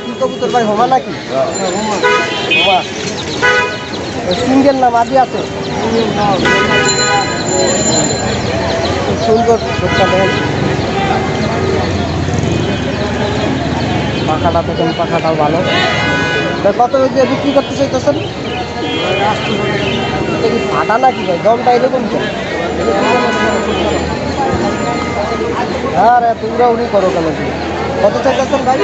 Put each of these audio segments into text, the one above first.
কি কবুতর ভাই, হোমা নাকি? হোমা সিঙ্গেল না মাঝি আছে? সুন্দর ছোটটা দেখেন, পাখাটা দেখেন, পাখাটাও ভালো। কত দিয়ে বিক্রি করতে চাইতেছেন? এটা কি ফাটা নাকি ভাই? দমটা এরকম কেন? হ্যাঁ রে, তোমরা উনি করো কেন? কত চাইতেছেন ভাই?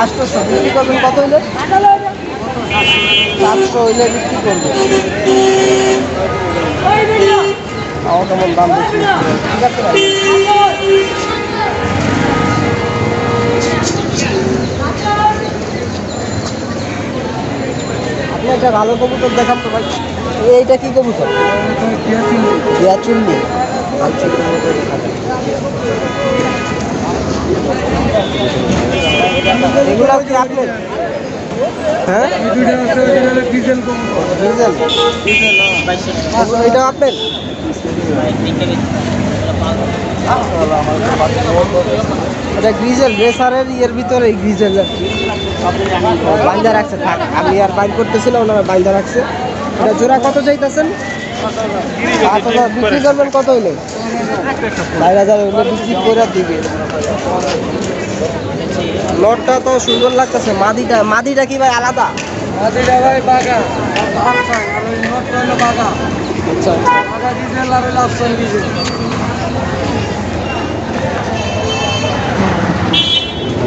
800 বিক্রি করবেন কত হইলে? 700 হইলে বিক্রি করবেন। তাও কেমন দাম বেশি, ঠিক আছে ভাই। আপনি একটা ভালো কবুতর দেখান তো ভাই। এইটা কি কবুতর? চুল্লি। আচ্ছা, কবুতর দেখা যায়। এগুলো কি আপনি? হ্যাঁ, এটা আপনার? এটা গ্রিজেল রেসারের ইয়ের ভিতরে গ্রিজেল বাইন্দা রাখছে। থাক, আমি আর বাইর করতেছিলাম, ওনারা বাইন্দা রাখছে। এটা জোড়া কত চাইতেছেন? 5000 বিক্রি করবেন কত হইলে? 4000 হইলে বিক্রি করে দিবে। লটটা তো সুন্দর লাগতেছে। মাদিটা কি ভাই আলাদা? মাদিটা ভাই বাগা। আচ্ছা,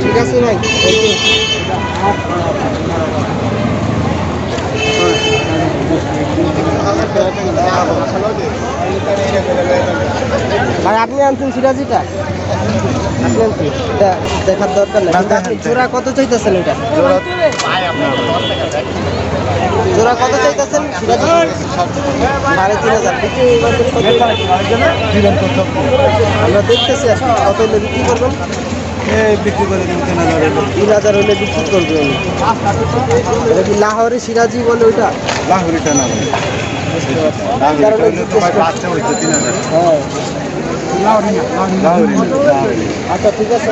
ঠিক আছে ভাই। ভাই আপনি আনছেন সিরাজিটা? আপনি আনছেন এটা দেখার দরকার নেই। জোড়া কত চাইতেছেন? এটা জোড়া কত চাইতেছেন? 3500 আমরা দেখতেছি কত হলে বিক্রি করবেন? বিক্রি করে 3000 হলে বিক্রি করবে। এটা কি লাহোরি সিরাজি বলে? ওইটা লাহোরিটা না, আচ্ছা ঠিক আছে।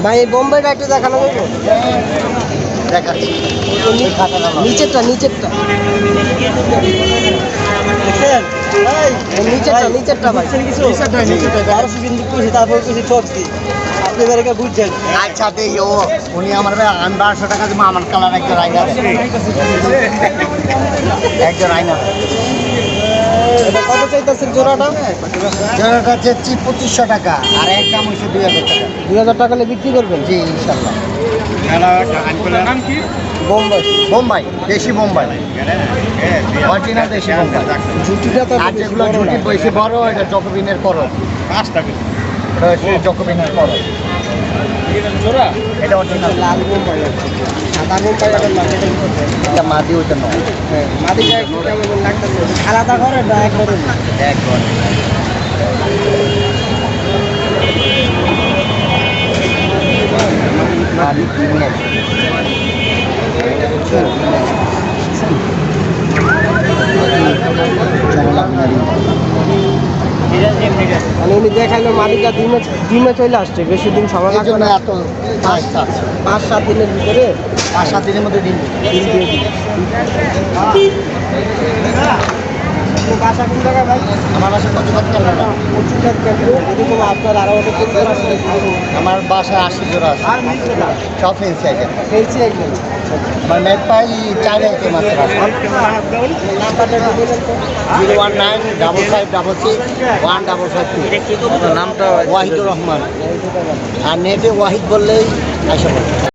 ভাই এই বোম্বেটা একটু দেখানো যাবে? দেখাচ্ছি। নিচেরটা নিচেরটা নিচেরটা ভাই, তারপর কিছু সবজি আপনি বেরোকে বুঝছেন। আচ্ছা দেখি ও উনি আমার 1200 টাকা দেবো। আমার কালার একজন আইনা, একজন আইনা। এটা কত চাইতেছেন জোড়াটা? জোড়াটা চাচ্ছি 2500 টাকা, আর এক দাম হচ্ছে 2000 টাকা। 2000 টাকা হলে বিক্রি করবেন? জি ইনশাল্লাহ। বোম্বাই, বোম্বাই দেশি বোম্বাই, অরিজিনাল দেশি বোম্বাই। ঝুটিটা তো আর যেগুলো ঝুটি বেশি বড়, এটা জকবিনের করো 5 টাকা। জকবিনের করো এটা অরিজিনাল লাল বোম্বাই। সাদা বোম্বাই এটা মাদি, ওইটা নয়। হ্যাঁ, মাদিটা একটু কেমন লাগতেছে? আলাদা করে না একবারে? একবার মাদি কিনে মানে উনি দেখাইলো মালিকা ডিমে চলে আসছে, বেশি দিন সময় লাগবে না। এত 5-7 দিনের ভিতরে, 5-7 দিনের মধ্যে ডিম দিয়ে দিই। বাসা কোন জায়গায় ভাই? আমার বাসা কচুঘাট ক্যামেরা। কচুঘাট ক্যামেরা। এরকম আপনার আরো অনেক কবুতর আছে? আমার বাসায় 80 জোড়া আছে। সব ফেন্সি আইটেম। ফেন্সি আইটেম মানে নেট পাই 4 আইটেম আছে। নাম্বারটা বলেন তো। 01955661552। নামটা ওয়াহিদুর রহমান, আর নেটে ওয়াহিদ বললেই আসে।